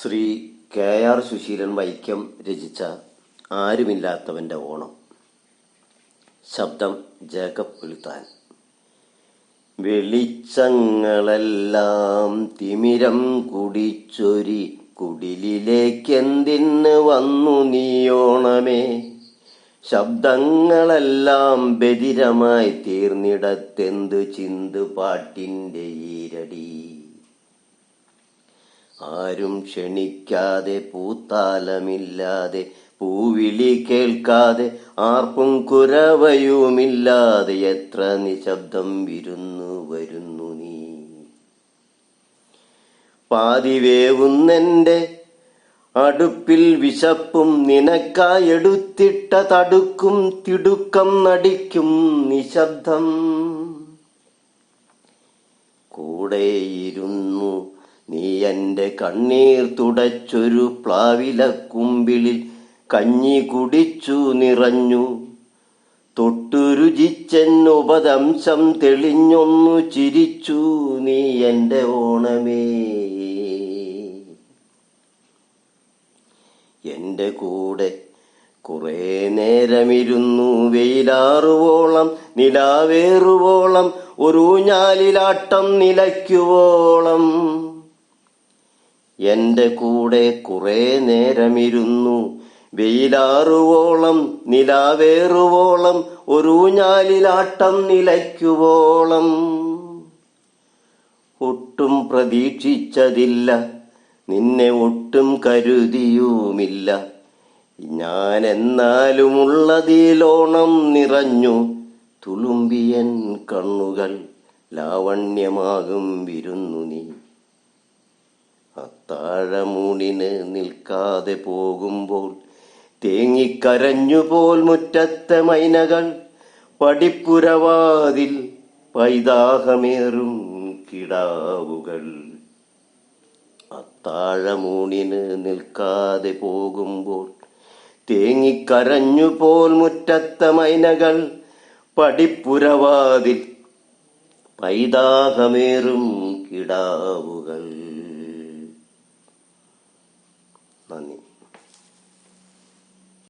Shri K R Suseelan Vaikom രചിച്ച ആരുമില്ലാത്തവന്റെ ഓണം. ശബ്ദം Jacob Veluthan. വെളിച്ചങ്ങളെല്ലാം തിമിരം കുടിച്ചൊരി കുടിലിലേക്കെന്തിന് വന്നു നീയോണമേ. ശബ്ദങ്ങളെല്ലാം ബധിരമായി തീർന്നിടത്തെന്തു ചിന്തു പാട്ടിന്റെ ഈരടി. ആരും ക്ഷണിക്കാതെ പൂത്താലമില്ലാതെ പൂവിളി കേൾക്കാതെ ആർപ്പും കുരവയുമില്ലാതെ എത്ര നിശബ്ദം വിരുന്നു വരുന്നു നീ. പാതിവേവുന്നെന്റെ അടുപ്പിൽ വിശപ്പും നിനക്കായെടുത്തിട്ട തടുക്കും തിടുക്കം നടിക്കും നിശബ്ദം. കൂടെയിരുന്നു നീ എന്റെ കണ്ണീർ തുടച്ചൊരു പ്ലാവിലക്കുമ്പിളിൽ കഞ്ഞി കുടിച്ചു നിറഞ്ഞു. തൊട്ടുരുചിച്ചെന്നുപദംശം തെളിഞ്ഞൊന്നു ചിരിച്ചു നീ എന്റെ ഓണമേ. എന്റെ കൂടെ കുറേ നേരമിരുന്നു വെയിലാറുവോളം നിലാവേറുവോളം ഒരു ഞാലിലാട്ടം നിലയ്ക്കുവോളം. എന്റെ കൂടെ കുറേ നേരമിരുന്നു വെയിലാറുവോളം നിലാവേറുവോളം ഒരു ഞാലിലാട്ടം നിലയ്ക്കുവോളം. ഒട്ടും പ്രതീക്ഷിച്ചതില്ല, നിന്നെ ഒട്ടും കരുതിയുമില്ല ഞാൻ. എന്നാലുമുള്ളതിലോണം നിറഞ്ഞു തുളുമ്പിയൻ കണ്ണുകൾ ലാവണ്യമാകും വിരുന്നു നീ. അത്താഴമൂണിന് നിൽക്കാതെ പോകുമ്പോൾ തേങ്ങിക്കരഞ്ഞുപോൽ മുറ്റത്തെ മൈനകൾ. പടിപ്പുരവാതിൽ പൈതാഹമേറും കിടാവുകൾ. അത്താഴമൂണിന് നിൽക്കാതെ പോകുമ്പോൾ തേങ്ങിക്കരഞ്ഞുപോൽ മുറ്റത്തെ മൈനകൾ. പടിപ്പുരവാതിൽ പൈതാഹമേറും കിടാവുകൾ.